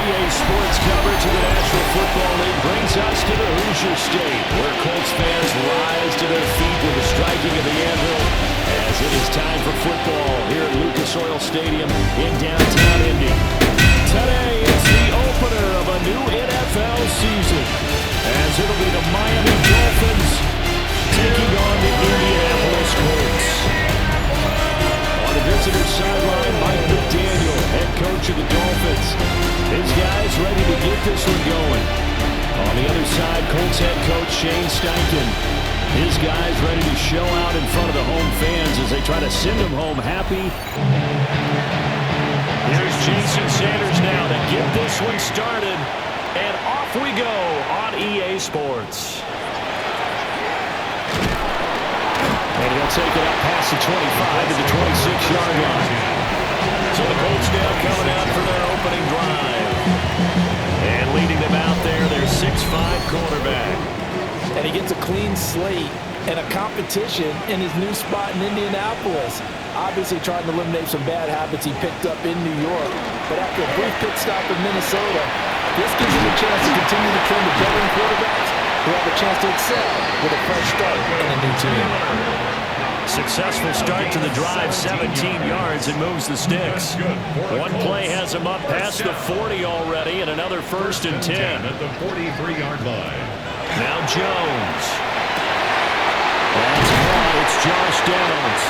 EA Sports coverage of the National Football League brings us to the Hoosier State, where Colts fans rise to their feet with the striking of the anvil, as it is time for football here at Lucas Oil Stadium in downtown Indy. Today is the opener of a new NFL season, as it'll be the Miami Dolphins taking on the Indianapolis Colts. On the visitor sideline, Mike McDaniel, head coach of the Dolphins. His guys ready to get this one going. On the other side, Colts head coach Shane Steichen. His guys ready to show out in front of the home fans as they try to send them home happy. Here's Jason Sanders now to get this one started. And off we go on EA Sports. And he'll take it up past the 25 to the 26-yard line. So the Colts now coming out for their opening drive. And leading them out there, their 6'5" quarterback. And he gets a clean slate and a competition in his new spot in Indianapolis. Obviously trying to eliminate some bad habits he picked up in New York. But after a brief pit stop in Minnesota, this gives him a chance to continue the trend of veteran quarterbacks who have a chance to excel with a fresh start in a new team. Successful start to the drive, 17 yards, and moves the sticks. One play has him up past the 40 already, and another 1st and 10. At the 43-yard line. Now Jones. That's high. It's Josh Downs.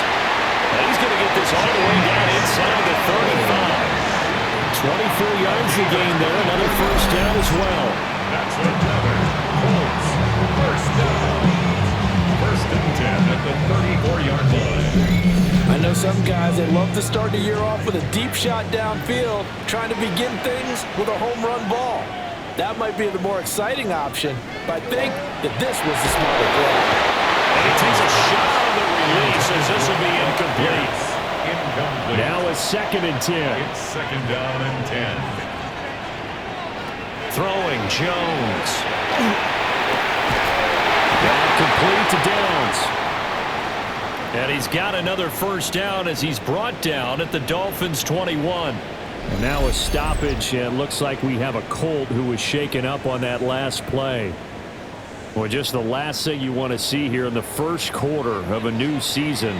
And he's going to get this all the way down inside the 35. 24 yards to gain there. Another 1st down as well. That's another Colts first down. 1st and 10 at the 34-yard line. I know some guys that love to start the year off with a deep shot downfield, trying to begin things with a home run ball. That might be the more exciting option, but I think that this was the smarter play. And he takes a shot on the release as this will be incomplete. Yes, incomplete. Now it's 2nd and 10. It's 2nd down and 10. Throwing Jones. Now complete to Downs. And he's got another 1st down as he's brought down at the Dolphins 21. And now a stoppage, and it looks like we have a Colt who was shaken up on that last play. Well, just the last thing you want to see here in the first quarter of a new season.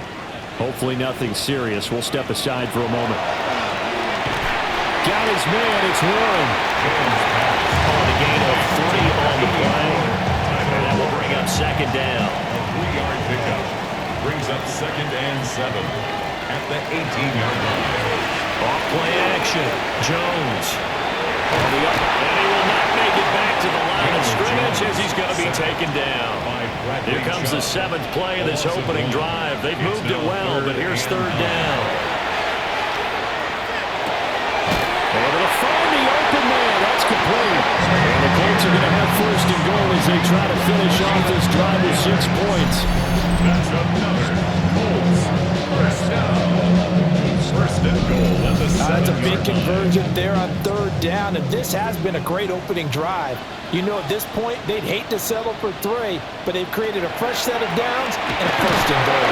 Hopefully nothing serious. We'll step aside for a moment. Got his man. It's Warren. On a gain of 3 on the play. And that will bring up 2nd down. A 3-yard pickup brings up 2nd and 7 at the 18-yard line. Off play action. Jones. On the up. And he will not make it back to the line of scrimmage as he's going to be taken down. Here comes the 7th play of this opening drive. They've moved it well, but here's 3rd down. Able to find the open man. That's complete. And the Colts are going to have 1st and goal as they try to finish off this drive with 6 points. That's another Colts first down. 1st and goal at the 7-yard That's a big line. conversion there on 3rd down, and this has been a great opening drive. You know, at this point, they'd hate to settle for 3, but they've created a fresh set of downs and a 1st and goal.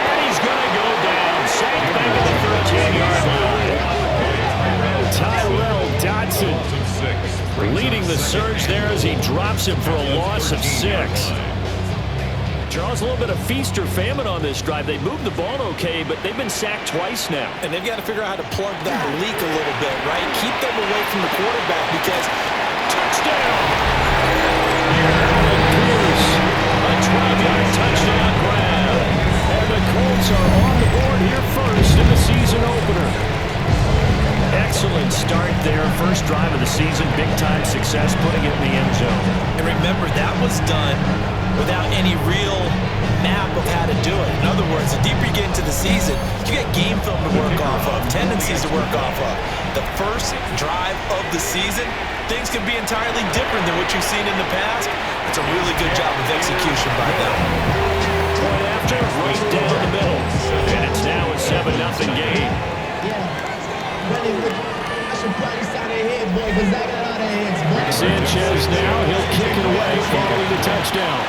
And he's going to go down. Safe back at the 13-yard line. Tyrell Dodson leading the surge there as he drops him for a loss of 6. Charles, a little bit of feast or famine on this drive. They moved the ball okay, but they've been sacked twice now. And they've got to figure out how to plug that leak a little bit, right? Keep them away from the quarterback because Touchdown! Pierce, a 12-yard touchdown grab. And the Colts are on the board here first in the season opener. Excellent start there. First drive of the season. Big-time success putting it in the end zone. And remember, that was done without any real map of how to do it. In other words, the deeper you get into the season, you got game film to work off of, tendencies to work off of. The first drive of the season, things can be entirely different than what you've seen in the past. It's a really good job of execution by them. Point after, right down the middle. And it's now a 7-0 game. Sanchez now, he'll kick it away following the touchdown.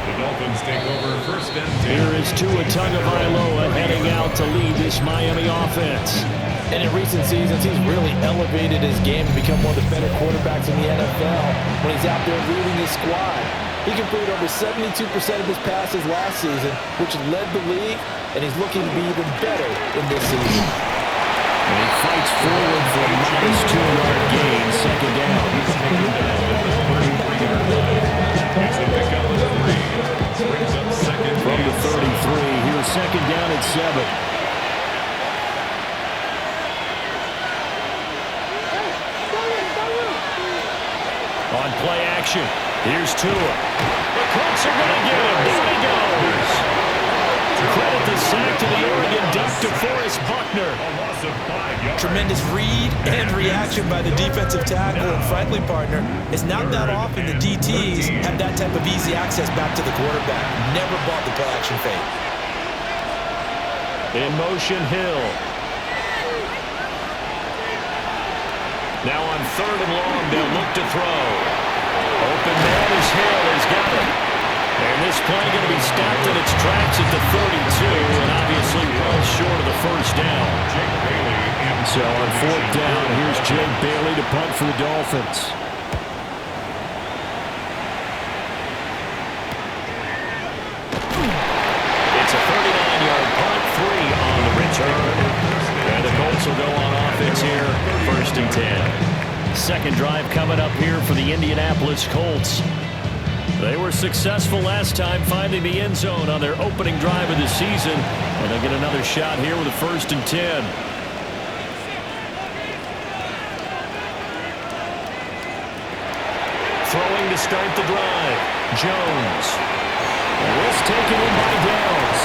The Dolphins take over 1st and 10. Here is Tua Tagovailoa heading out to lead this Miami offense. And in recent seasons, he's really elevated his game and become one of the better quarterbacks in the NFL when he's out there leading his squad. He completed over 72% of his passes last season, which led the league, and he's looking to be even better in this season. And he fights forward for a minus 2-yard gain, second down. He's taken down at the 33-yard line. It's a pickup of 3. Brings up second From the 33, 7. here's second down at 7. On play action, here's Tua. The Colts are going to get him. Down he goes. Credit the sack to the Oregon Duck, DeForest Buckner. A loss of 5 yards. Tremendous read and reaction by the defensive tackle and friendly partner. It's not that often the DTs have that type of easy access back to the quarterback. Never bought the play action fake. In motion, Hill. Now on 3rd and long, they'll look to throw. Open man is Hill. He's got it. And this play going to be stopped in its tracks at the 32, and obviously well short of the first down. So on 4th down, here's Jake Bailey to punt for the Dolphins. It's a 39-yard punt, 3 on the return. And the Colts will go on offense here, 1st and 10. Second drive coming up here for the Indianapolis Colts. They were successful last time finding the end zone on their opening drive of the season, and they'll get another shot here with a 1st and 10. Throwing to start the drive, Jones. This taken in by Downs.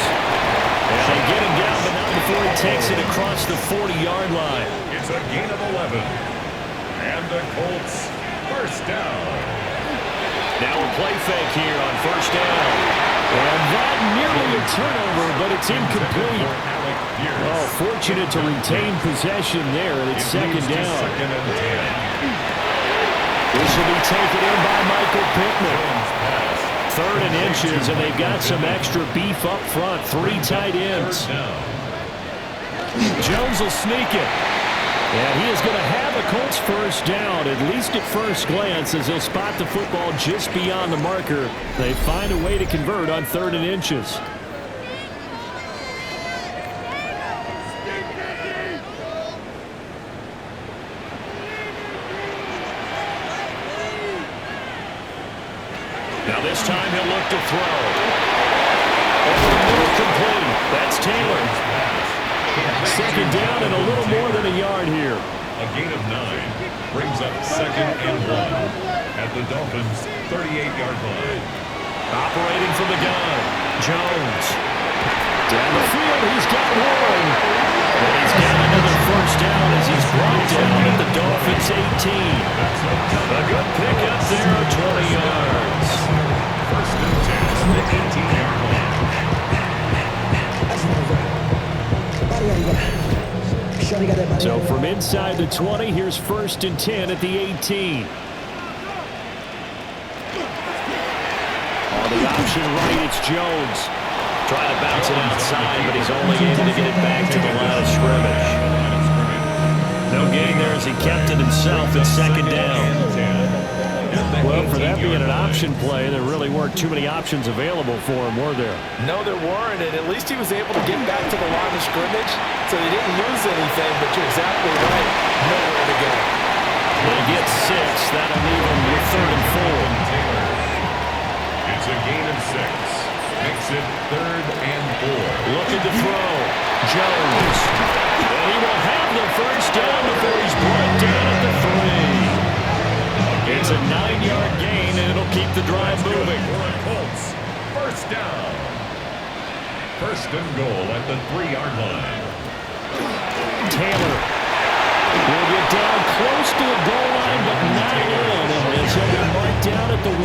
And they get him down, but not before he takes it across the 40-yard line. It's a gain of 11. And the Colts, 1st down. Now a play fake here on 1st down. And that nearly a turnover, but it's incomplete. Oh, fortunate to retain possession there, and it's 2nd down. 2nd and 10. This will be taken in by Michael Pittman. 3rd and inches, and they've got some extra beef up front. 3 tight ends. Jones will sneak it. And he is going to have a Colts 1st down, at least at first glance, as they'll spot the football just beyond the marker. They find a way to convert on 3rd and inches. Now this time he'll look to throw. Oh, complete. That's Taylor. 2nd down and a little more than a yard here. A gain of 9 brings up 2nd and 1 at the Dolphins' 38-yard line. Operating from the gun, Jones. Down the field, he's got one. And he's got another 1st down as he's brought down at the Dolphins' 18. A good pickup there, 20 yards. 1st and 10 at the 18-yard line. So from inside the 20, here's 1st and 10 at the 18. On the option right, it's Jones. Trying to bounce it outside, but he's only able to get it back to the line of scrimmage. No gain there as he kept it himself at 2nd down. Well, for that being an option play, there really weren't too many options available for him, were there? No, there weren't, and at least he was able to get back to the line of scrimmage, so he didn't lose anything, but you're exactly right. Nowhere to go. They get 6. That'll leave him with 3rd and 4. It's a gain of 6. Makes it 3rd and 4. Looking to throw. Jones. And he will have the 1st down before he's brought down at the 3. It's a 9-yard gain, and it'll keep the drive moving. Colts, 1st down. 1st and goal at the 3-yard line. Taylor will get down close to the goal line, but not in. And he'll be marked down at the 1.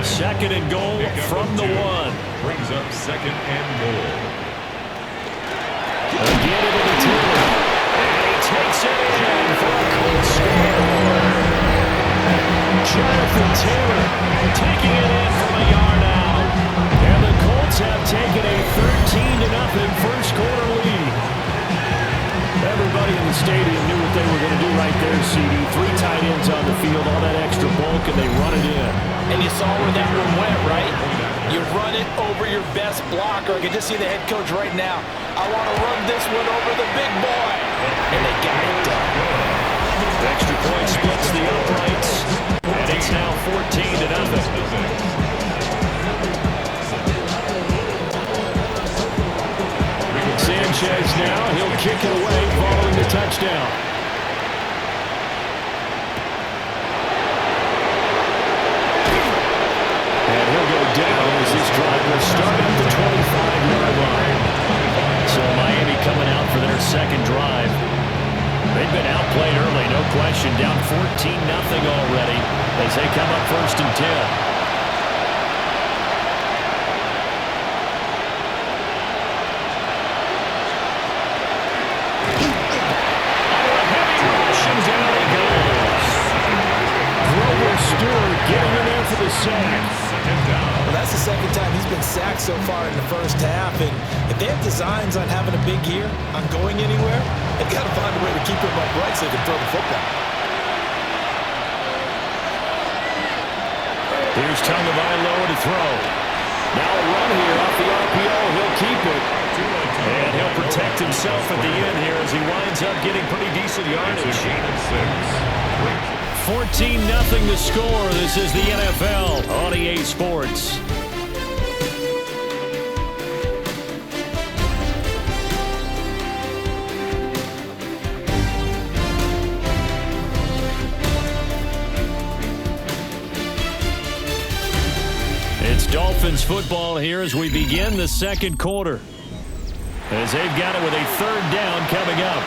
2nd and goal from the 1. Brings up 2nd and goal. Again into the Taylor. And he takes it in for a Colts score. Jonathan Taylor taking it in from a yard out. And the Colts there, CD. 3 tight ends on the field, all that extra bulk, and they run it in. And you saw where that one went, right? You run it over your best blocker. I can just see the head coach right now. I want to run this one over the big boy. And they got it done. Extra point splits the uprights, and it's now 14-0. Sanchez now, he'll kick it away following the touchdown. And he'll go down as this drive will start at the 25-yard line. So Miami coming out for their second drive. They've been outplayed early, no question. Down 14-0 already as they come up 1st and 10. Getting in there for the sack. Well, that's the second time he's been sacked so far in the first half. And if they have designs on having a big year, on going anywhere, they've got to find a way to keep him upright so they can throw the football. Here's Tagovailoa to throw. Now a run here off the RPO. He'll keep it. And he'll protect himself at the end here as he winds up getting pretty decent yardage. 14-0 the score. This is the NFL on EA Sports. It's Dolphins football here as we begin the second quarter. As they've got it with a 3rd down coming up.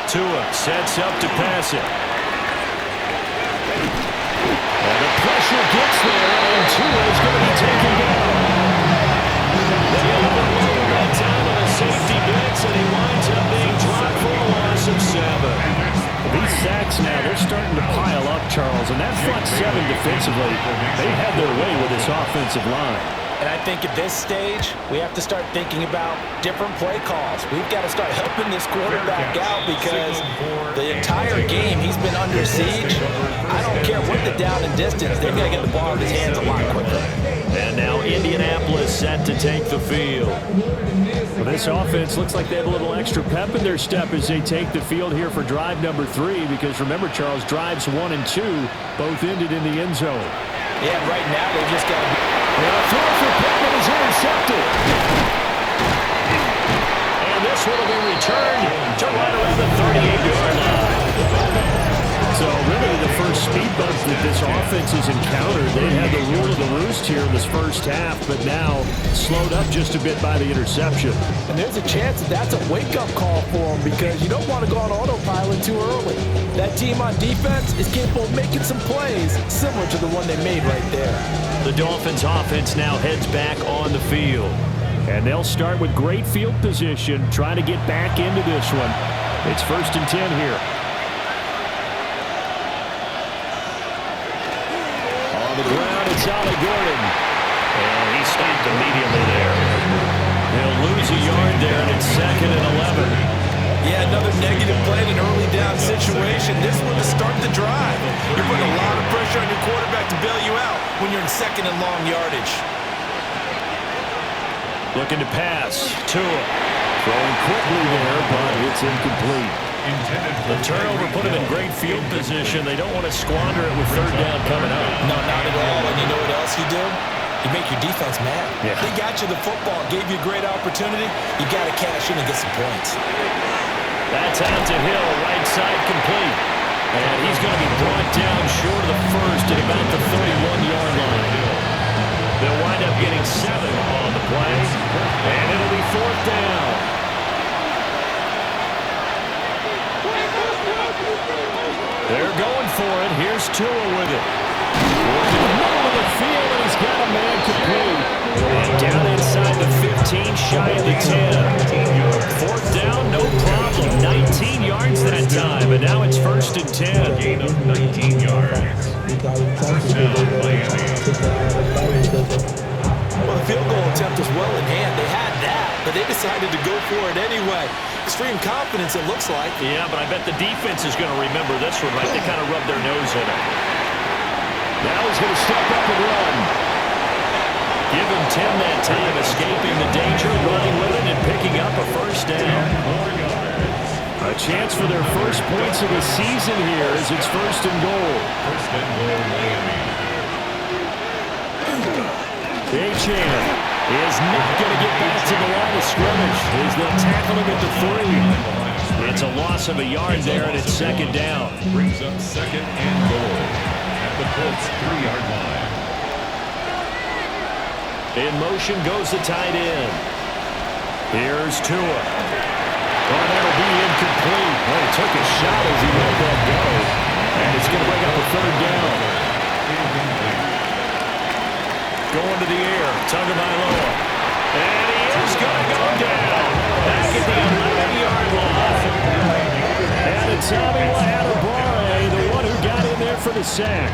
Tua sets up to pass it. And the pressure gets there, and Tua is going to be taken down. They have a little that time on a safety blitz, and he winds up being dropped for a loss of 7. These sacks now, they're starting to pile up, Charles, and that front 7 defensively, they had their way with this offensive line. And I think at this stage, we have to start thinking about different play calls. We've got to start helping this quarterback out because the entire game he's been under siege. I don't care what the down and distance, they're going to get the ball in his hands a lot quicker. And now Indianapolis set to take the field. Well, this offense looks like they have a little extra pep in their step as they take the field here for drive number 3 because remember, Charles, drives 1 and 2 both ended in the end zone. Yeah, right now they just got to be... Well, throw for Pittman is intercepted. And this will be returned to right around the 38-yard line. So really the first speed bump that this offense has encountered, they had the rule of the roost here in this first half, but now slowed up just a bit by the interception. And there's a chance that that's a wake-up call for them because you don't want to go on autopilot too early. That team on defense is capable of making some plays similar to the one they made right there. The Dolphins offense now heads back on the field. And they'll start with great field position, trying to get back into this one. It's 1st and 10 here. On the ground, it's Ollie Gordon. And he stopped immediately there. He'll lose a yard there, and it's 2nd and 11. Yeah, another negative play in an early down situation. This one to start the drive. You're putting a lot of pressure on your quarterback to bail you out when you're in 2nd and long yardage. Looking to pass. Tua throwing quickly there, but it's incomplete. The turnover put him in great field position. They don't want to squander it with 3rd down coming up. No, not at all. And you know what else you do? You make your defense mad. Yeah. They got you the football, gave you a great opportunity. You got to cash in and get some points. That's out to Hill, right side complete. And he's going to be brought down short of the first at about the 31-yard line. They'll wind up getting 7 on the play, and it'll be 4th down. They're going for it. Here's Tua with it. Working the middle of the field, and he's got a man complete. And down inside the 15, shy of the 10. 4th down, no problem. 19 yards that time, and now it's 1st and 10. Gain of 19 yards. First down, Miami. Well, the field goal attempt was well in hand. They had that. but they decided to go for it anyway. Extreme confidence, it looks like. Yeah, but I bet the defense is going to remember this one, right? They kind of rubbed their nose in it. Now he's going to step up and run. Give him 10 that time, escaping the danger, running with it, and picking up a first down. A chance for their first points of the season here as it's first and goal. First and goal, Miami. Achane is not going to get back to the line of scrimmage as they'll tackle him at the 3. It's a loss of a yard there, and it's second down. Brings up second and goal at the Colts 3-yard line. In motion goes the tight end. Here's Tua. Oh, that'll be incomplete. Well, he took a shot as he let that go. And it's going to bring up a third down. Going to the air. Tagovailoa. And he is going to go down. Back at the 11-yard line. And it's Tommy Adebawore, the one who got in there for the sack.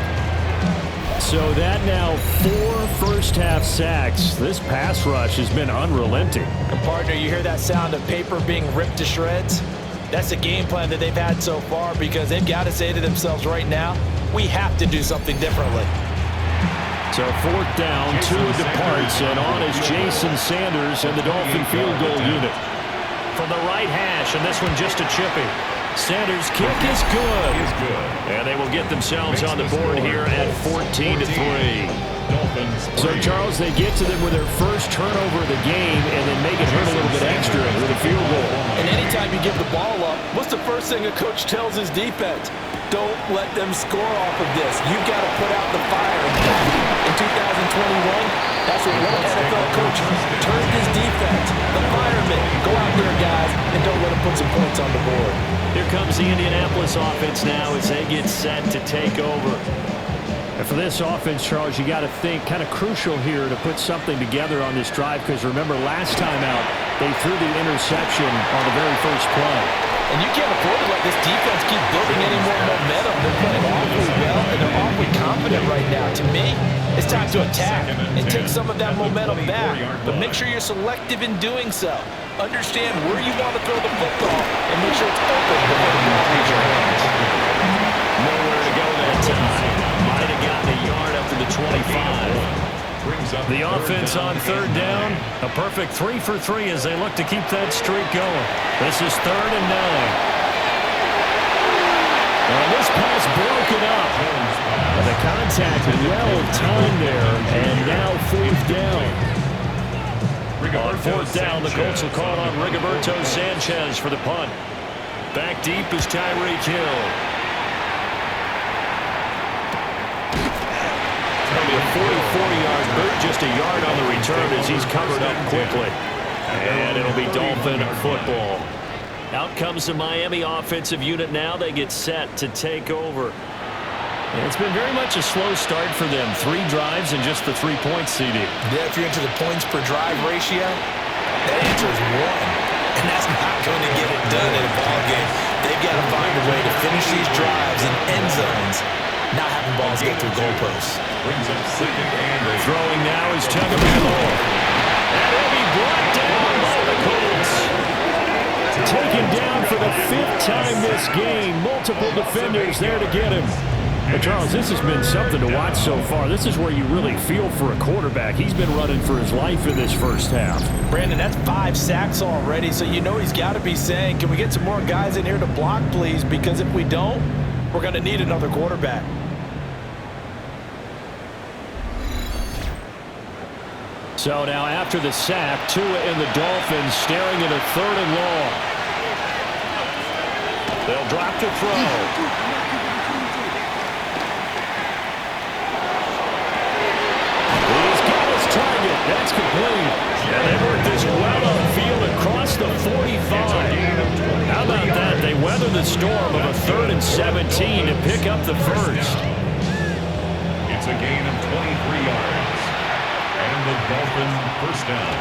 So that now 4 first-half sacks. This pass rush has been unrelenting. And partner, you hear that sound of paper being ripped to shreds? That's the game plan that they've had so far because they've got to say to themselves right now, we have to do something differently. So fourth down, Tua departs, and on is Jason Sanders and the Dolphin field goal unit. From the right hash, and this one just a chippy. Sanders' kick is good. And they will get themselves on the board here at 14-3. So, Charles, they get to them with their first turnover of the game and then make it hurt a little bit extra with a field goal. And anytime you give the ball up, what's the first thing a coach tells his defense? Don't let them score off of this. You've got to put out the fire. In 2021, that's what one NFL coach turned his defense. The firemen. Go out there, guys, and don't let them put some points on the board. Here comes the Indianapolis offense now as they get set to take over. And for this offense, Charles, you got to think kind of crucial here to put something together on this drive because remember last time out they threw the interception on the very first play. And you can't afford to let this defense keep building any more momentum. They're playing awfully well and they're awfully confident right now. To me, it's time to attack and take some of that momentum back. But make sure you're selective in doing so. Understand where you want to throw the football and make sure it's open before the ball leaves your hands. Nowhere to go that time. Might have gotten a yard up to the 25. The offense on third down. A perfect 3 for 3 as they look to keep that streak going. This is 3rd and 9. And this pass broken up. The contact well timed there. And now 4th down. On 4th down, the Colts will call on Rigoberto Sanchez for the punt. Back deep is Tyreek Hill. It'll be a 44-yard boot, just a yard on the return as he's covered up quickly. And it'll be Dolphin football. Out comes the Miami offensive unit now. They get set to take over. And it's been very much a slow start for them. 3 drives and just the 3-point CD. Yeah, if you're into the points per drive ratio, that answer is 1. And that's not going to get it done in a ball game. They've got to find a way to finish these drives in end zones, not having balls get through goalposts. Throwing now is Tagovailoa. And he'll be brought down by the Colts. Taken down for the 5th time this game. Multiple defenders there to get him. But Charles, this has been something to watch so far. This is where you really feel for a quarterback. He's been running for his life in this first half. Brandon, that's 5 sacks already, so you know he's got to be saying, can we get some more guys in here to block, please? Because if we don't, we're going to need another quarterback. So now after the sack, Tua and the Dolphins staring at a 3rd and long. They'll drop to throw. Target, that's complete. And they work this well upfield across the 45. How about that? They weather the storm of a 3rd and 17 to pick up the first. It's a gain of 23 yards. And the Dolphin first down.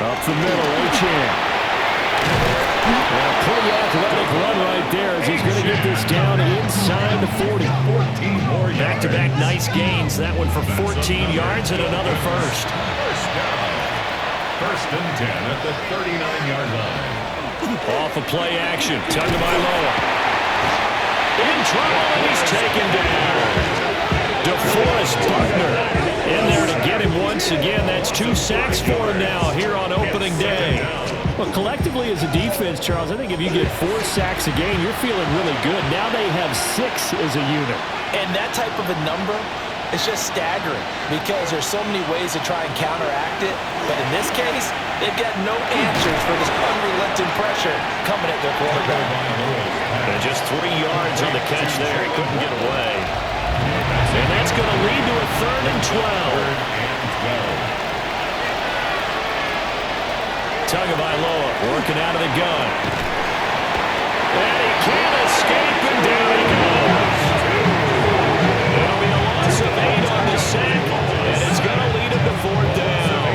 Up the middle, Achane. A pretty athletic run right there as he's going to get this down inside the 40. Back-to-back nice gains. That one for 14 yards and another first. First and 10 at the 39-yard line. Off of play action. Tagovailoa. In trouble, and he's taken down. DeForest Buckner in there to get him once again. That's 2 sacks for him now here on opening day. Well, collectively as a defense, Charles, I think if you get 4 sacks a game, you're feeling really good. Now they have 6 as a unit. And that type of a number is just staggering because there's so many ways to try and counteract it. But in this case, they've got no answers for this unrelenting pressure coming at their quarterback. And just 3 yards on the catch there. He couldn't get away. And that's going to lead to a 3rd and 12. Tagovailoa working out of the gun. And he can't escape, and down he goes. There'll be a loss of 8 on the sack, and it's going to lead him to 4th down.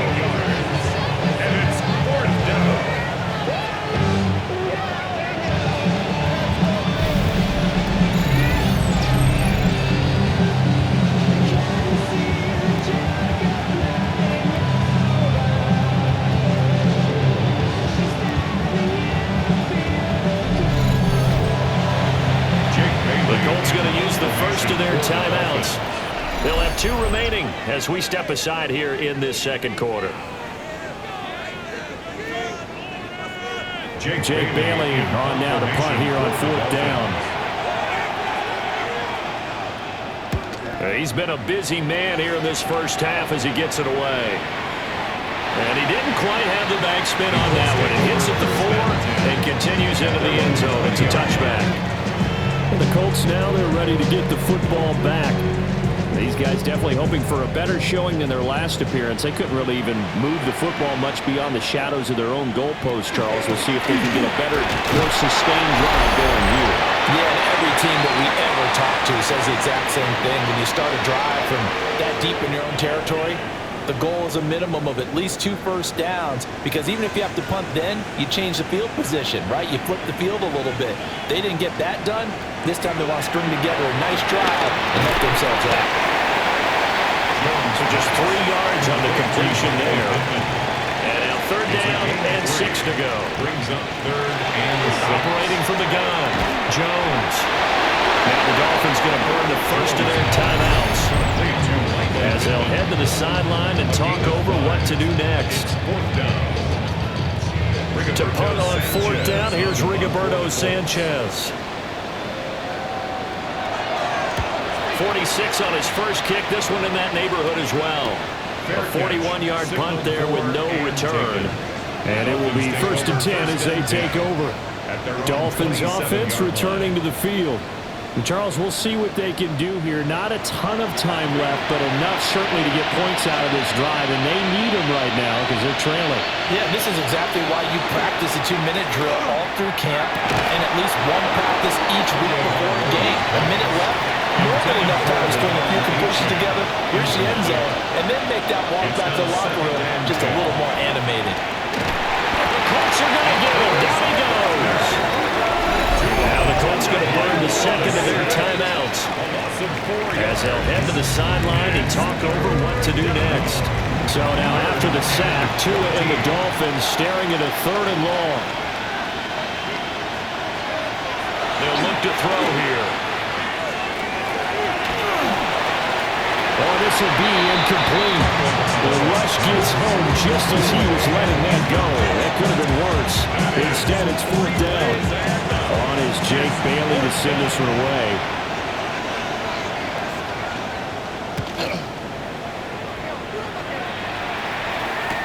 And it's 4th down. The Colts going to use the first of their timeouts. They'll have 2 remaining as we step aside here in this second quarter. Jake Bailey on now to punt here on 4th down. He's been a busy man here in this first half as he gets it away. And he didn't quite have the backspin on that one. It hits at the 4 and continues into the end zone. It's a touchback. And the Colts now, they're ready to get the football back. These guys definitely hoping for a better showing than their last appearance. They couldn't really even move the football much beyond the shadows of their own goalpost, Charles. We'll see if they can get a better, more sustained drive going here. Yeah, and every team that we ever talk to says the exact same thing. When you start a drive from that deep in your own territory, the goal is a minimum of at least 2 first downs, because even if you have to punt then, you change the field position, right? You flip the field a little bit. They didn't get that done. This time they want to string together a nice drive and help themselves out. So just 3 yards on the completion there. And now 3rd down and 6 to go. Brings up 3rd and 6. Operating from the gun, Jones. Now the Dolphins going to burn the first of their timeouts as they'll head to the sideline and talk over what to do next. To punt on 4th down, here's Rigoberto Sanchez. 46 on his first kick, this one in that neighborhood as well. A 41-yard punt there with no return. And it will be 1st and 10 as they take over. Dolphins offense returning to the field. And Charles, we'll see what they can do here. Not a ton of time left, but enough certainly to get points out of this drive, and they need them right now because they're trailing. Yeah, this is exactly why you practice a 2-minute drill all through camp and at least 1 practice each week before a game. A minute left, more than enough time to string a few completions together, reach the end zone, and then make that walk back to the locker room just a little more animated. The Colts are going to get him. Down he goes. Now the Colts going to burn the second of their timeouts as they'll head to the sideline and talk over what to do next. So now after the sack, Tua and the Dolphins staring at a 3rd and long. They'll look to throw here. Oh, this will be incomplete. The rush gets home just as he was letting that go. That could have been worse. Instead, it's 4th down. On is Jake Bailey to send this one away.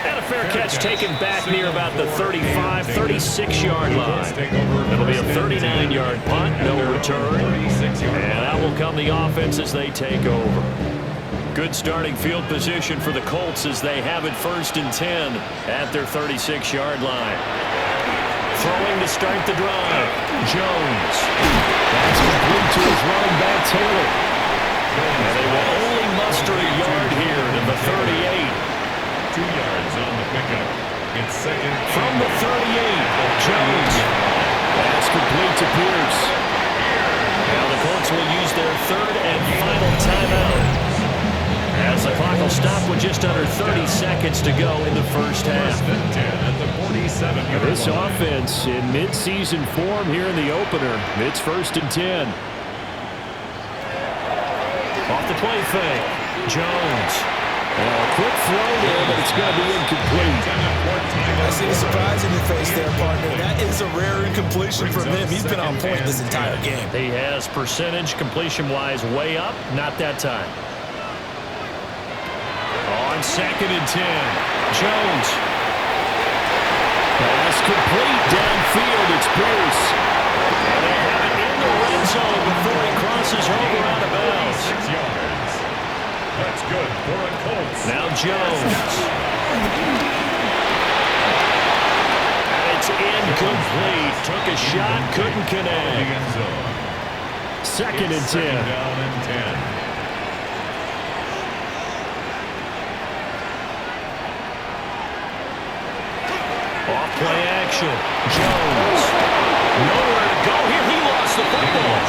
And a fair catch taken back near about the 35, 36-yard line. It'll be a 39-yard punt, no return. And out will come the offense as they take over. Good starting field position for the Colts as they have it 1st and 10 at their 36-yard line. Throwing to start the drive, Jones. That's complete to his running back, Taylor. And they will only muster a yard here to the 38. 2 yards on the pickup. It's 2nd. From the 38, Jones. That's complete to Pierce. Now the Colts will use their 3rd and final timeout. As the clock will stop with just under 30 seconds to go in the first half. First and 10 at the 47-yard line. This offense in midseason form here in the opener. It's 1st and 10. Off the play fake. Jones. A quick throw there, but it's going to be incomplete. I see the surprise in your face there, partner. That is a rare incompletion from him. He's been on point this entire game. He has percentage completion-wise way up. Not that time. On 2nd and 10. Jones. Pass complete downfield. It's Pierce. And they have it in the red zone before he crosses over out of bounds. 6 yards. That's good for a Colts. Now Jones. And it's incomplete. Took a shot, couldn't connect. 2nd and 10. Second down and 10. Off play action. Jones. Nowhere to go here. He lost the football.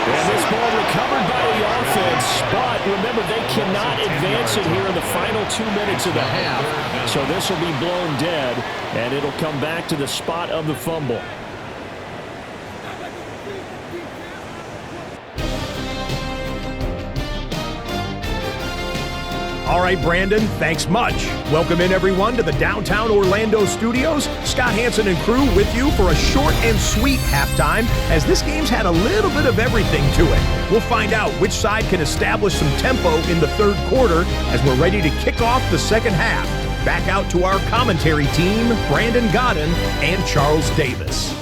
And this ball recovered by the offense. But remember, they cannot advance it here in the final 2 minutes of the half. So this will be blown dead, and it'll come back to the spot of the fumble. All right, Brandon, thanks much. Welcome in, everyone, to the downtown Orlando studios. Scott Hansen and crew with you for a short and sweet halftime, as this game's had a little bit of everything to it. We'll find out which side can establish some tempo in the third quarter as we're ready to kick off the second half. Back out to our commentary team, Brandon Godden and Charles Davis.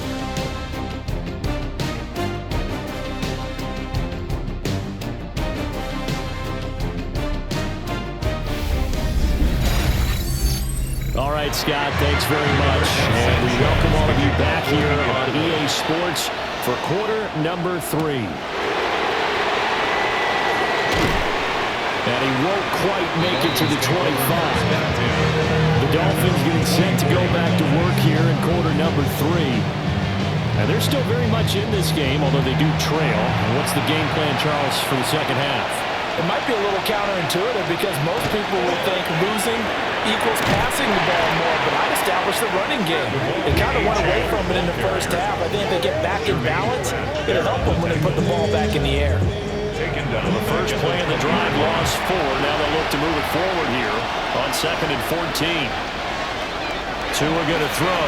All right, Scott, thanks very much. And we welcome all of you back here on EA Sports for quarter number 3. And he won't quite make it to the 25. The Dolphins getting set to go back to work here in quarter number 3. And they're still very much in this game, although they do trail. What's the game plan, Charles, for the second half? It might be a little counterintuitive because most people would think losing equals passing the ball more, but I'd establish the running game. They kind of went away from it in the first half. I think if they get back in balance, it'll help them when they put the ball back in the air. The first play of the drive lost 4. Now they'll look to move it forward here on 2nd and 14. 2 are going to throw.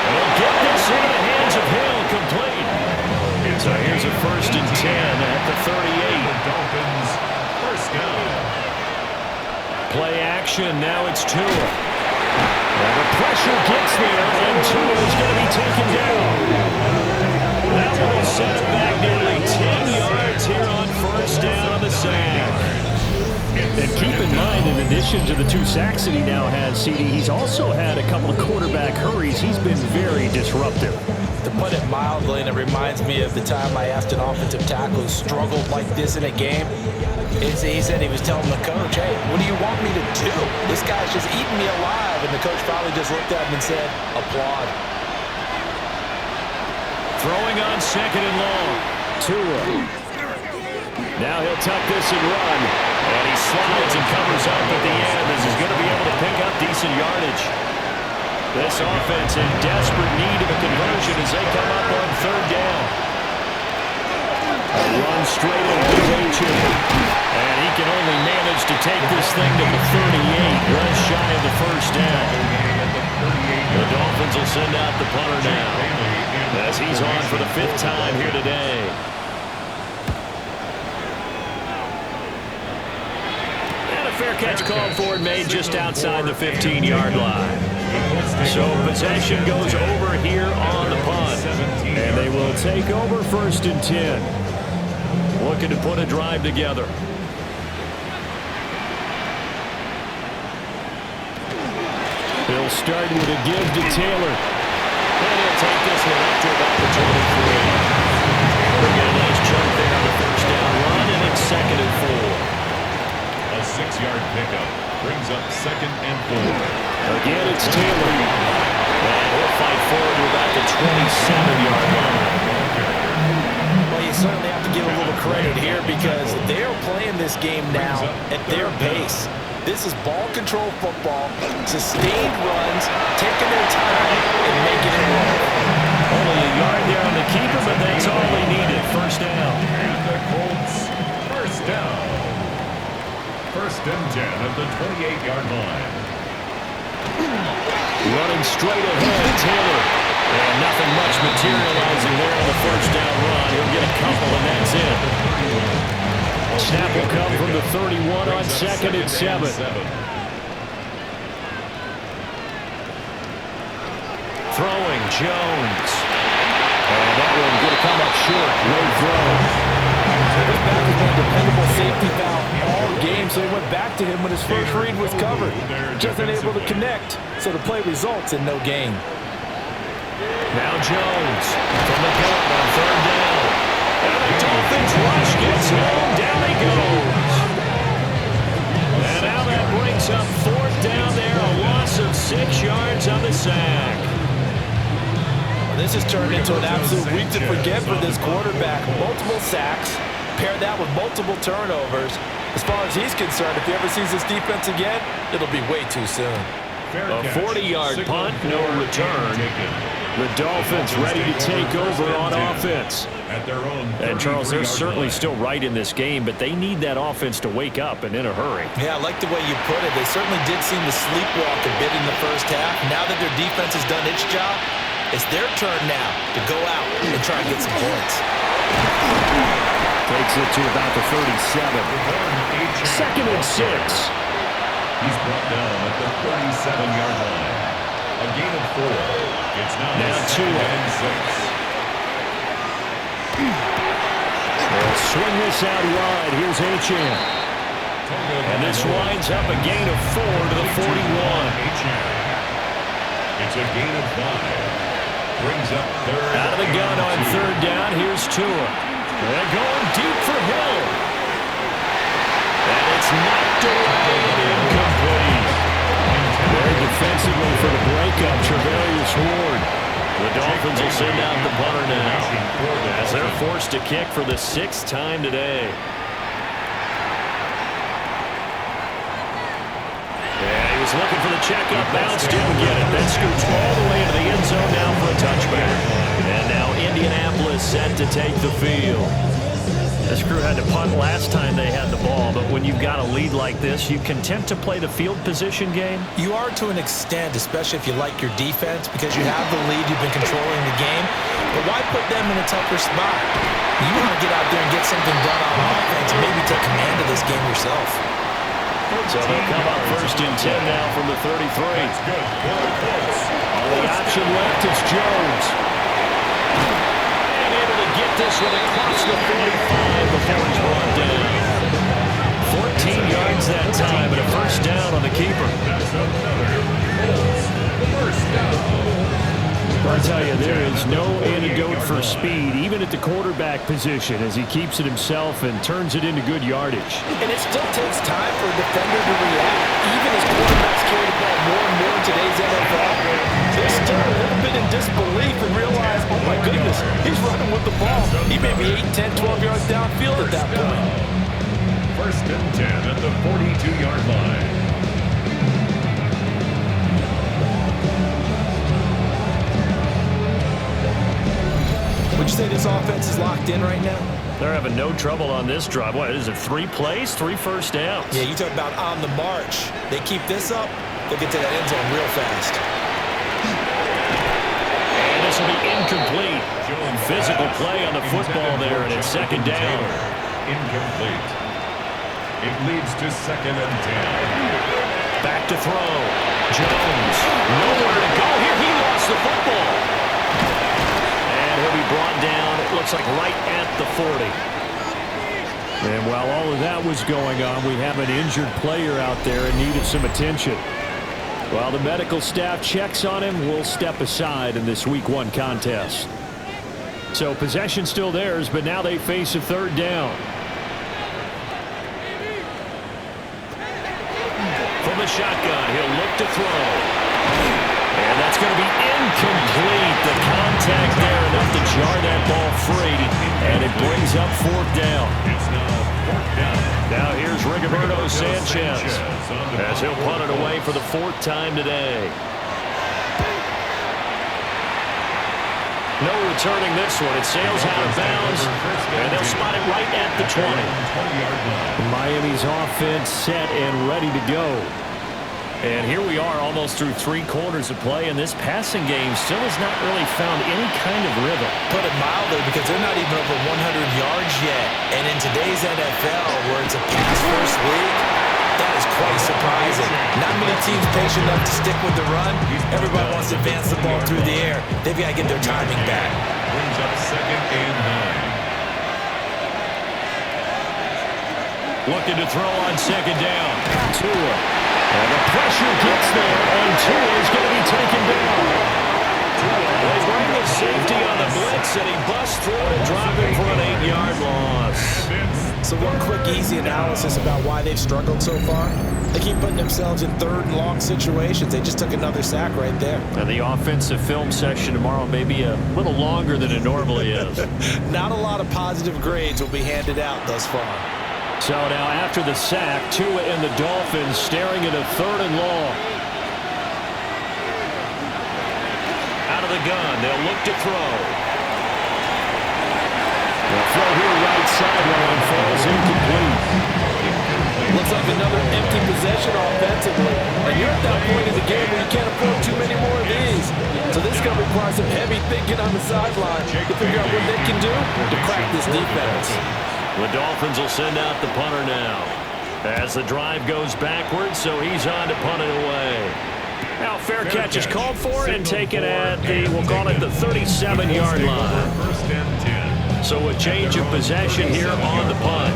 And they'll get this into the hands of Hill, complete. So here's a 1st and 10 at the 38. Dolphins, first down. Play action, now it's Tua. And the pressure gets there, and Tua is going to be taken down. That one will set him back nearly 10 yards here on 1st down on the sack. And keep in mind, in addition to the 2 sacks that he now has, CD, he's also had a couple of quarterback hurries. He's been very disruptive. To put it mildly, and it reminds me of the time I asked an offensive tackle who struggled like this in a game. He said he was telling the coach, hey, what do you want me to do? This guy's just eating me alive. And the coach finally just looked at him and said, applaud. Throwing on 2nd and long. Tua. Now he'll tuck this and run. And he slides and covers up at the end as he's going to be able to pick up decent yardage. This offense in desperate need of a conversion as they come up on 3rd down. A run straight away to him. And he can only manage to take this thing to the 38, just shy of the 1st down. The Dolphins will send out the punter now as he's on for the 5th time here today. And a fair catch called for and made just outside the 15-yard line. So possession goes over here on the punt. And they will take over 1st and 10. Looking to put a drive together. He'll start with a give to Taylor. And he'll take this one up to about the 23. We'll get a nice chunk there on the 1st down run, and it's 2nd and 4. A 6-yard pickup brings up 2nd and 4. Again, it's Taylor. And he'll fight forward to about the 27-yard line. Well, you certainly have to give a little credit here because they're playing this game now at their pace. This is ball control football, sustained runs, taking their time, and making it work. Only a yard there on the keeper, but that's all they needed. First down. And the Colts, first down. First and 10 at the 28-yard line. Running straight ahead, Taylor. And nothing much materializing there on the first down run. He'll get a couple, and that's it. Snap will come from the 31 on second and 7. Throwing, Jones. And that one going to come up short. Low throw. This back has been a dependable safety valve all game, so he went back to him when his first read was covered. Just unable to connect, so the play results in no gain. Now Jones from the gun on third down. And the Dolphins rush gets home. Down he goes. And now that brings up fourth down there. A loss of 6 yards on the sack. This has turned into an absolute week to forget for this quarterback. Multiple sacks, pair that with multiple turnovers. As far as he's concerned, if he ever sees this defense again, it'll be way too soon. A 40-yard punt, no return. The Dolphins ready to take over on offense. And Charles, they're certainly still right in this game, but they need that offense to wake up and in a hurry. Yeah, I like the way you put it. They certainly did seem to sleepwalk a bit in the first half. Now that their defense has done its job, it's their turn now to go out and try and get some points. Takes it to about the 37. Second and 6. He's brought down at the 37-yard line. A gain of 4. It's now 2 and 6. They'll swing this out wide. Here's Achane. And this winds up a gain of 4 to the 41. It's a gain of 5. Brings up third. Out of the gun on third down. Here's Tua. They're going deep for Hill. And it's knocked away and incomplete. Very defensively for the breakup, Tre'Davious Ward. The Dolphins will send out the punter now as they're forced to kick for the 6th time today. Yeah, he was looking for the checkup bounce, didn't get it. Then scoots all the way into the end zone now for a touchback. And now Indianapolis set to take the field. This crew had to punt last time they had the ball, but when you've got a lead like this, you content to play the field position game? You are to an extent, especially if you like your defense, because you have the lead, you've been controlling the game. But why put them in a tougher spot? You want to get out there and get something done on offense and maybe take command of this game yourself. So they'll come up first and 10 now from the 33. On the option left, it's Jones. And able to get this one across the 45 before he's brought down. 14 yards that time, and a first down on the keeper. I'll tell you, there is no antidote for speed, even at the quarterback position, as he keeps it himself and turns it into good yardage. And it still takes time for a defender to react, even as quarterbacks carry the ball more and more in today's NFL. They're still a little bit in disbelief and realize, oh my goodness, he's running with the ball. He may be 8, 10, 12 yards downfield at that point. First and 10 at the 42-yard line. Would you say this offense is locked in right now? They're having no trouble on this drive. What is it, 3 plays, 3 first downs? Yeah, you talk about on the march. They keep this up, they'll get to that end zone real fast. And this will be incomplete. Physical play on the football there, and it's second down. Incomplete. It leads to second and 10. Back to throw. Jones. Nowhere to go here. He lost the football. And he'll be brought down, it looks like right at the 40. And while all of that was going on, we have an injured player out there and needed some attention. While the medical staff checks on him, we'll step aside in this Week 1 contest. So possession still theirs, but now they face a third down. From the shotgun, he'll look to throw. And that's going to be incomplete. The contact there enough to jar that ball free, and it brings up fourth down. It's now fourth down. Now here's Rigoberto Sanchez as he'll punt it away for the fourth time today. No returning this one. It sails out of bounds, and they'll spot it right at the 20. Miami's offense set and ready to go. And here we are almost through 3 quarters of play, and this passing game still has not really found any kind of rhythm. Put it mildly, because they're not even over 100 yards yet. And in today's NFL, where it's a pass-first league, that is quite surprising. Not many teams patient enough to stick with the run. Everybody wants to advance the ball through the air. They've got to get their timing back. Brings up 2nd and 9. Looking to throw on 2nd down. Tua. And the pressure gets there, and Tua is going to be taken down. They bring the safety on the blitz, and he busts through it, dropping for an 8-yard loss. So one quick, easy analysis about why they've struggled so far. They keep putting themselves in 3rd and long situations. They just took another sack right there. And the offensive film session tomorrow may be a little longer than it normally is. Not a lot of positive grades will be handed out thus far. So now after the sack, Tua and the Dolphins staring at a 3rd and long. Out of the gun, they'll look to throw. The throw here right sideline falls incomplete. Looks like another empty possession offensively. And you're at that point in the game where you can't afford too many more of these. So this is going to require some heavy thinking on the sideline to figure out what they can do to crack this defense. The Dolphins will send out the punter now as the drive goes backwards, so he's on to punt it away. Now fair catch is called for and taken at the, we'll call it the 37-yard line. 1st and 10. So a change of possession here on the punt.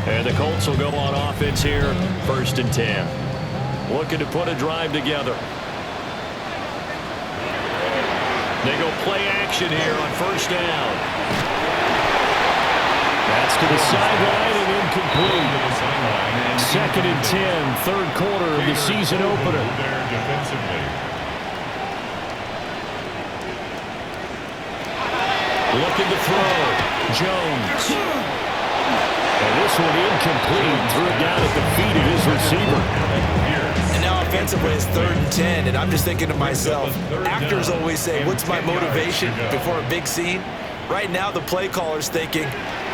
And the Colts will go on offense here, 1st and 10. Looking to put a drive together. They go play action here on 1st down. That's to the sideline and incomplete. 2nd and 10, 3rd quarter of the season opener. There defensively. Looking to throw. Jones. And this one incomplete. Threw it down at the feet of his receiver. And now offensively it's 3rd and 10, and I'm just thinking to myself, actors always say, what's my motivation before a big scene? Right now the play caller's thinking,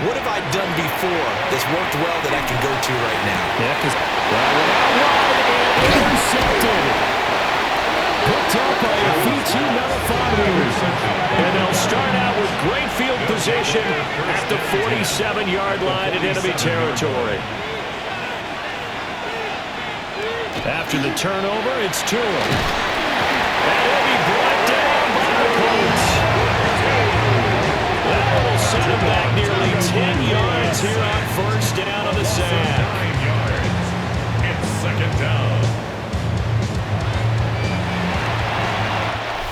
what have I done before that's worked well that I can go to right now? Yeah, because out wide and intercepted. Picked up by a Fitu Melifonwu. And they'll start out with great field position at the 47-yard line in enemy territory. After the turnover, it's Tua. And he'll be brought down by the Colts. That will set him back nearly 10 yards here on 1st down on the sack. 9 yards. It's 2nd down.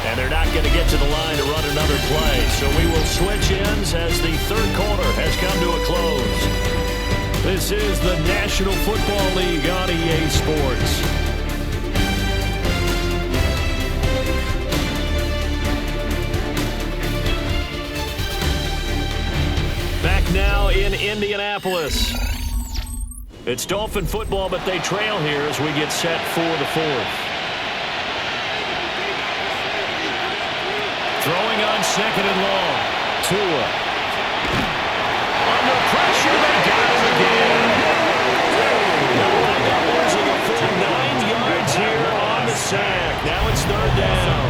And they're not going to get to the line to run another play, so we will switch ends as the 3rd quarter has come to a close. This is the National Football League on EA Sports. Back now in Indianapolis. It's Dolphin football, but they trail here as we get set for the 4th. Throwing on 2nd and long. Tua. Under pressure, they got him again. They'll wind up losing a full 9 yards here on the sack. Now it's 3rd down.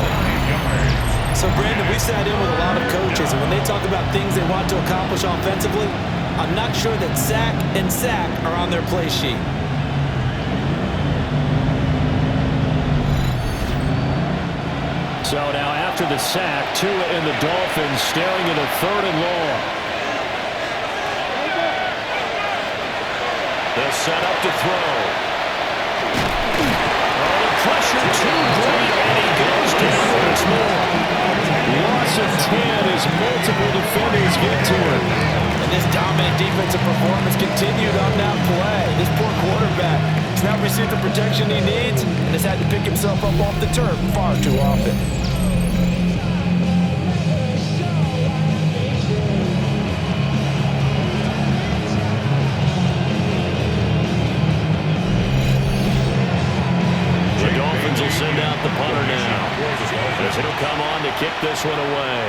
So, Brandon, we sat in with a lot of coaches, and when they talk about things they want to accomplish offensively, I'm not sure that sack and sack are on their play sheet. So now after the sack, Tua and the Dolphins staring at a 3rd and long. They'll set up to throw. Oh, the pressure too great, and he goes down once more. Loss of 10 as multiple defenders get to him. And this dominant defensive performance continued on that play. This poor quarterback is not received the protection he needs and has had to pick himself up off the turf far too often. The Dolphins will send out the punter now, as he'll come on to kick this one away.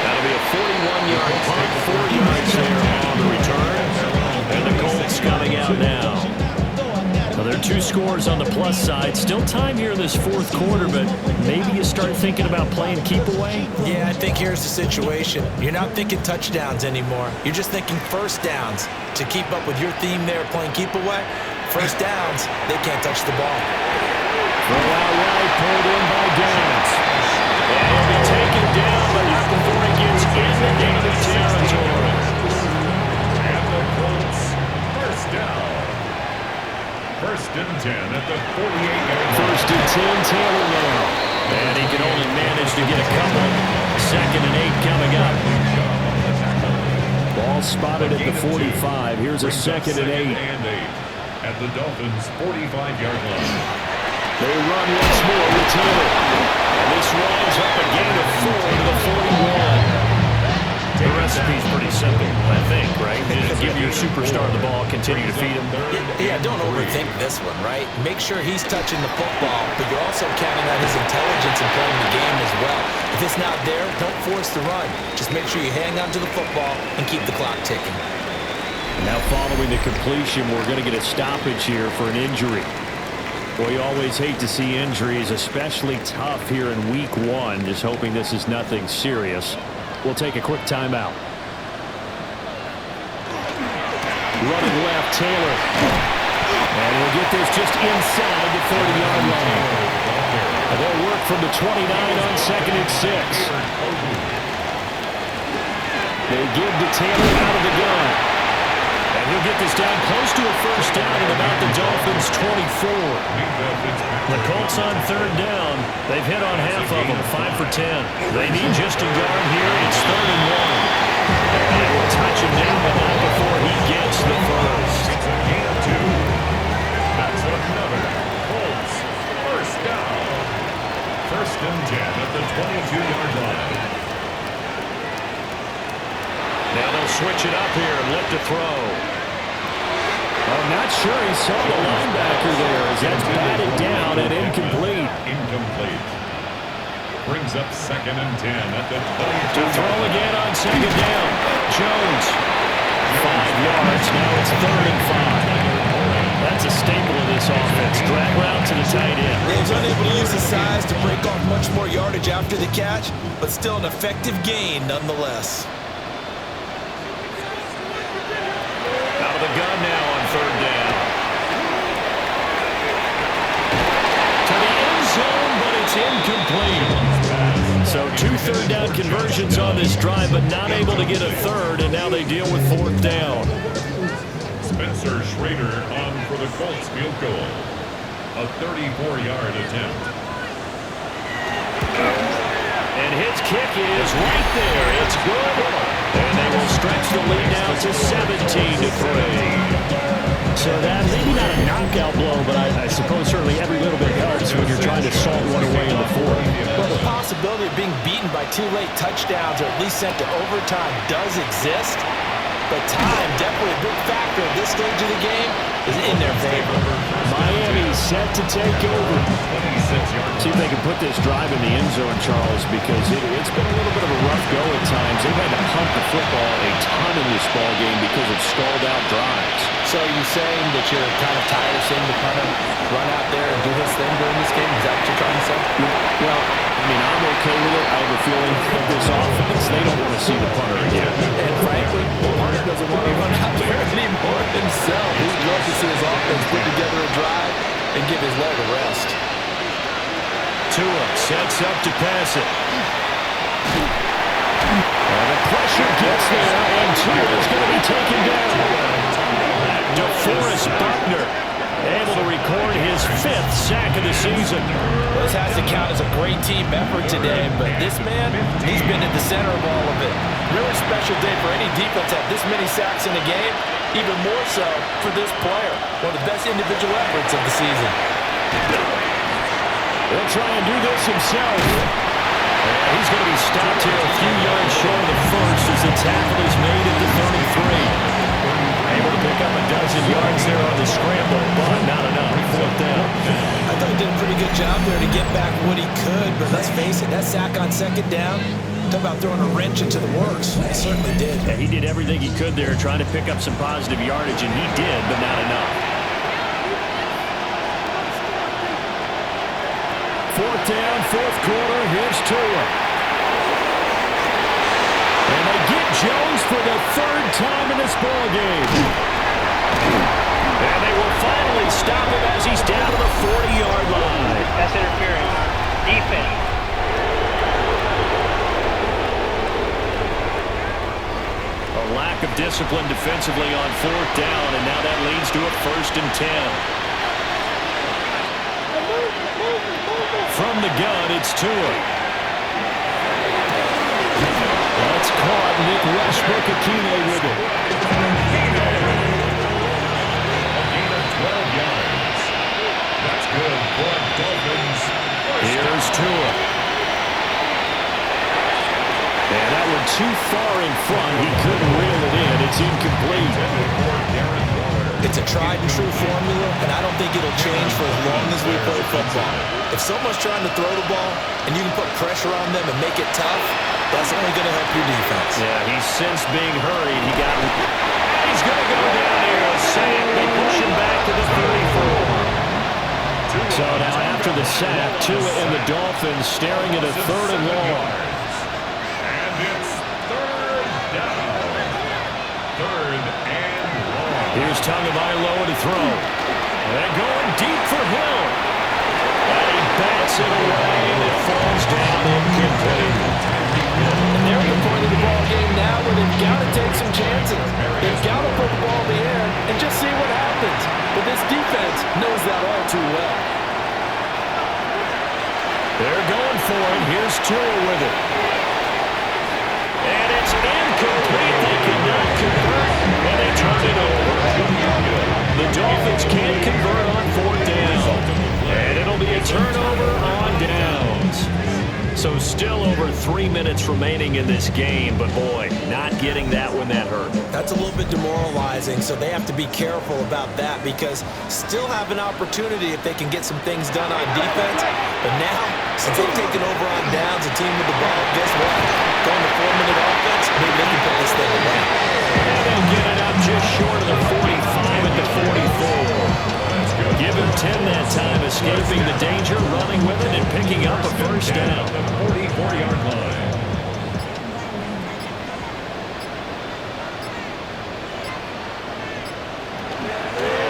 That'll be a 41-yard punt, 4 yards there on the return. And the Colts coming out now. Well, there are 2 scores on the plus side. Still time here in this fourth quarter, but maybe you start thinking about playing keep away? Yeah, I think here's the situation. You're not thinking touchdowns anymore. You're just thinking first downs. To keep up with your theme there, playing keep away, first downs, they can't touch the ball. Throw out right, pulled in by Downs. And he'll be taken down, but not before he gets into native territory. And the Colts, first down. First and 10 at the 48-yard line. First and 10, Taylor now. And he can only manage to get a couple. Second and 8 coming up. Ball spotted at the 45. Here's a second and 8. At the Dolphins' 45-yard line. They run once more with Taylor. And this winds up a gain of 4 to the 41. The recipe's pretty simple, I think, right? Just give your superstar the ball, continue to feed him. Yeah, don't overthink this one, right? Make sure he's touching the football, but you're also counting on his intelligence in playing the game as well. If it's not there, don't force the run. Just make sure you hang on to the football and keep the clock ticking. Now following the completion, we're going to get a stoppage here for an injury. Well, you always hate to see injuries, especially tough here in week 1. Just hoping this is nothing serious. We'll take a quick timeout. Running left, Taylor. And he'll get this just inside the 30-yard line. And they'll work from the 29 on second and 6. They give to Taylor out of the gun. And he'll get this down close to a first down at about the Dolphins' 24. The Colts on third down. They've hit on half of them, 5 for 10. They need just a yard here. It's third and 1. And they will touch him down, but not before he gets the first. It's a gain of 2. That's another Colts first down. First and 10 at the 22-yard line. Now they'll switch it up here and look to throw. I'm not sure he saw the linebacker there as that's batted down and incomplete. Incomplete. Brings up second and 10 at the 22. To throw again on second down. Jones. 5 yards. Now it's third and 5. That's a staple of this offense. Drag route to the tight end. He was unable to use his size to break off much more yardage after the catch, but still an effective gain nonetheless. Out of the gun now on third down. To the end zone, but it's incomplete. So 2 third-down conversions on this drive, but not able to get a third, and now they deal with fourth down. Spencer Schrader on for the Colts field goal. A 34-yard attempt. And his kick is right there. It's good. And they will stretch the lead now to 17-3. So that maybe not a knockout blow, but I suppose certainly every little bit helps when you're trying to salt one away in the fourth. Well, the possibility of being beaten by 2 late touchdowns or at least sent to overtime does exist. But time, definitely a big factor at this stage of the game, is in their favor. Miami set to take over. See if they can put this drive in the end zone, Charles, because it's been a little bit of a rough go at times. They've had to punt the football a ton in this ball game because of stalled out drives. So are you saying that you're kind of tired of seeing the punter run out there and do his thing during this game? Is that what you're trying to say? Well, I mean, I'm okay with it. I have a feeling that this offense, they don't want to see the punter again. And frankly, the punter doesn't want to run out there anymore himself. He'd love to see his offense put together a drive and give his leg a rest. Tua sets up to pass it. And the pressure gets there, and Tua is going to be taken down. DeForest Buckner. able to record his 5th sack of the season. Well, this has to count as a great team effort today, but this man, he's been at the center of all of it. Really special day for any defense to have this many sacks in a game, even more so for this player. One of the best individual efforts of the season. He'll try and do this himself. And he's going to be stopped here a few yards short of the first as the tackle is made at the 33. Able to pick up a dozen yards there on the scramble, but not enough. 4th down. I thought he did a pretty good job there to get back what he could, but let's face it, that sack on 2nd down, talk about throwing a wrench into the works. He certainly did. Yeah, he did everything he could there trying to pick up some positive yardage, and he did, but not enough. 4th down, 4th quarter. Here's Tua. And they get Jones for the 3rd time in this ballgame. And they will finally stop him as he's down to the 40-yard line. That's interference. Defense. A lack of discipline defensively on 4th down, and now that leads to a 1st and 10. From the gun, it's Tua. That's caught. Nick Westbrook-Akine with it. A gain of 12 yards. That's good for Dolphins. Here's Tua. And that one too far in front. He couldn't reel it in. It's incomplete. It's a tried-and-true formula, and I don't think it'll change for as long as we play football. If someone's trying to throw the ball and you can put pressure on them and make it tough, that's only going to help your defense. Yeah, he's since being hurried. He's going to go down here. Sam, they push him back to the 34. So now after the sack, Tua and the Dolphins staring at a 3rd and long. And it's 3rd down. 3rd and long. Here's Tagovailoa to throw. And going deep for Hill. And he bats it away, and it falls down incomplete. And they're at the point of the ball game now where they've got to take some chances. They've got to put the ball in the air and just see what happens. But this defense knows that all too well. They're going for it. Here's Tua with it. And it's incomplete. They cannot convert, and they turn it over. The Dolphins can't convert on 4th down. And it'll be a turnover on downs. So still over 3 minutes remaining in this game, but boy, not getting that when that hurt. That's a little bit demoralizing, so they have to be careful about that because still have an opportunity if they can get some things done on defense. But now, since they've taken over on downs, a team with the ball, guess what? Going to 4-minute offense, maybe they can put this thing away. And they'll get it up just short of the 45 at the 44. Give him 10 that time, escaping the danger, running with it, and picking up a 1st down. 44-yard line.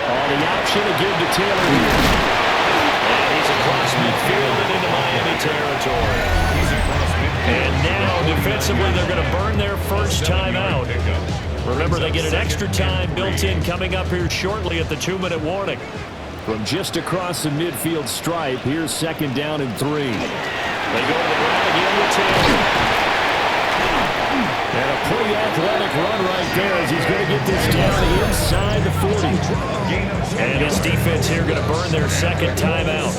On the option to give to Taylor here. And he's across midfield and into Miami territory. And now, defensively, they're going to burn their 1st time out. Remember, they get an extra time built in coming up here shortly at the 2-minute warning. From just across the midfield stripe, here's 2nd down and 3. They go to the ground again with Taylor. And a pretty athletic run right there as he's going to get this down inside the 40. And his defense here going to burn their 2nd timeout.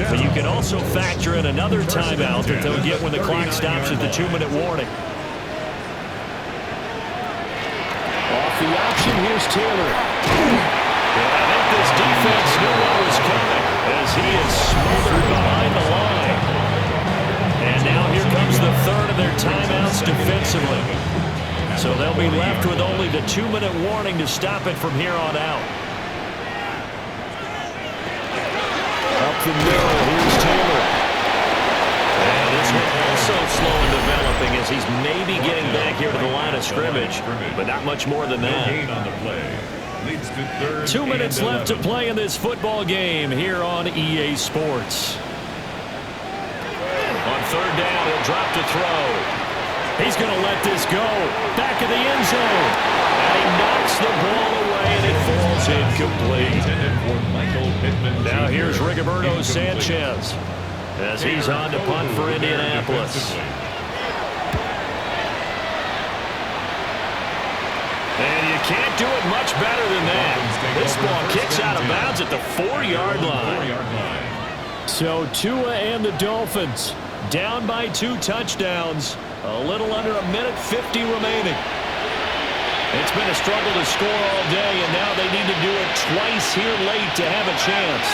But you can also factor in another timeout that they'll get when the clock stops at the 2-minute warning. Off the option, here's Taylor. I think this defense knew what was coming as he is smothered behind the line. And now here comes the 3rd of their timeouts defensively. So they'll be left with only the 2-minute warning to stop it from here on out. Up the middle, here's Taylor. And this one also slow in developing as he's maybe getting back here to the line of scrimmage, but not much more than that. 2 minutes left to play in this football game here on EA Sports. On 3rd down, he'll drop to throw. He's going to let this go. Back of the end zone. And he knocks the ball away, and it falls incomplete. Now here's Rigoberto Sanchez as he's on to punt for Indianapolis. And you can't do it much better than that. This ball kicks out of bounds at the 4-yard line. So Tua and the Dolphins down by 2 touchdowns. A little under a minute 50 remaining. It's been a struggle to score all day, and now they need to do it twice here late to have a chance.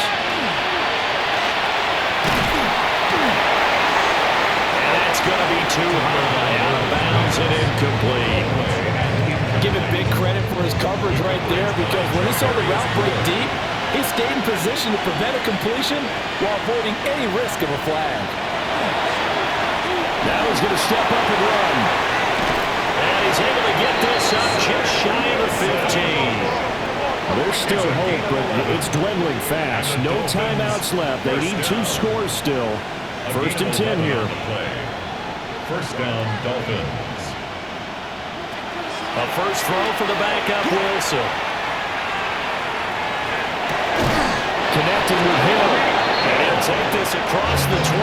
And that's going to be too high, out of bounds and incomplete. Give him big credit for his coverage right there, because when he saw the route break deep, he stayed in position to prevent a completion while avoiding any risk of a flag. Now he's going to step up and run. And he's able to get this up just shy of the 15. Well, there's still hope, but it's dwindling fast. No timeouts left. They need 2 scores still. 1st and 10 here. First down, Dolphins. A first throw for the backup, Wilson. Connecting with him. And he'll take this across the 25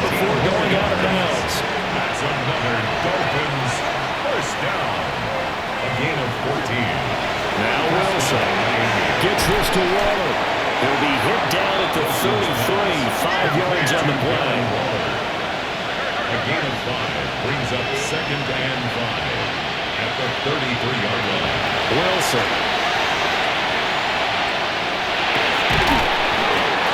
before going out of bounds. That's another Dolphins first down. A gain of 14. Now Wilson gets this to Waller. He'll be hit down at the 33, 5 yards on the play. A gain of 5 brings up 2nd and 5. At the 33-yard line. Wilson.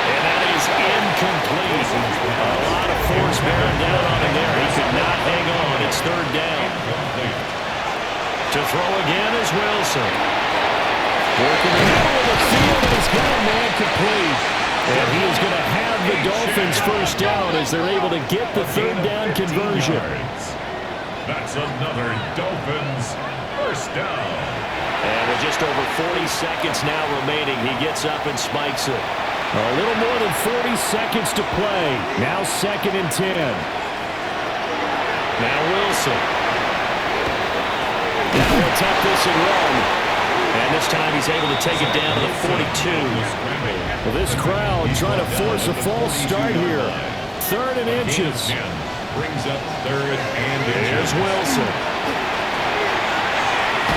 And that is incomplete. A lot of force bearing down on him there. He could not hang on. It's 3rd down. To throw again is Wilson. Working in the middle of the field, and he's got a man complete. And he is going to have the Dolphins first down as they're able to get the 3rd down conversion. That's another Dolphins first down. And with just over 40 seconds now remaining, he gets up and spikes it. A little more than 40 seconds to play. Now 2nd and 10. Now Wilson. Now he'll attempt this and run. And this time he's able to take it down to the 42. Well, this crowd trying to force a false start here. 3rd and inches. Brings up 3rd and inches. Here's Wilson.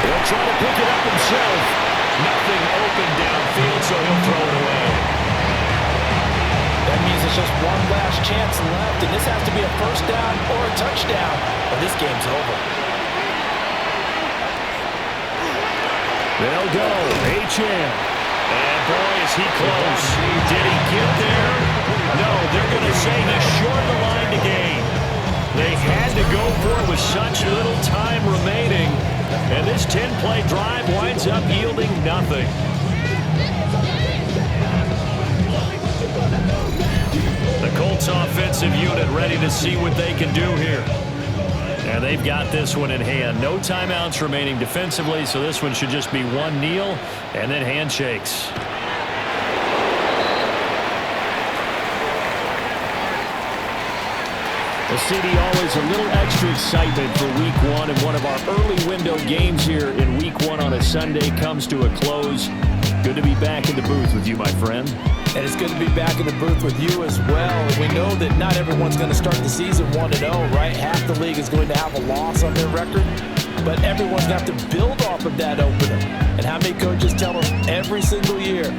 He'll try to pick it up himself. Nothing open downfield, so he'll throw it away. That means it's just one last chance left, and this has to be a first down or a touchdown, or this game's over. They'll go. H.M. And boy, is he close. Did he get there? No, they're going to say he's short the line to gain. They had to go for it with such little time remaining. And this 10-play drive winds up yielding nothing. The Colts offensive unit ready to see what they can do here. And they've got this one in hand. No timeouts remaining defensively, so this one should just be one kneel and then handshakes. Well, CD, always a little extra excitement for Week 1, and one of our early window games here in Week 1 on a Sunday comes to a close. Good to be back in the booth with you, my friend. And it's good to be back in the booth with you as well. We know that not everyone's going to start the season 1-0, right? Half the league is going to have a loss on their record, but everyone's going to have to build off of that opener. And how many coaches tell us every single year,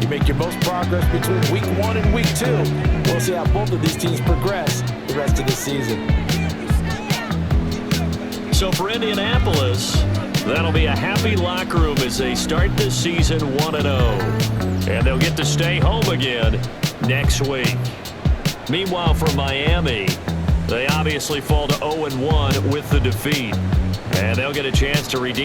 you make your most progress between Week 1 and Week 2. We'll see how both of these teams progress the rest of the season. So for Indianapolis, that'll be a happy locker room as they start this season 1-0. And they'll get to stay home again next week. Meanwhile, for Miami, they obviously fall to 0-1 with the defeat. And they'll get a chance to redeem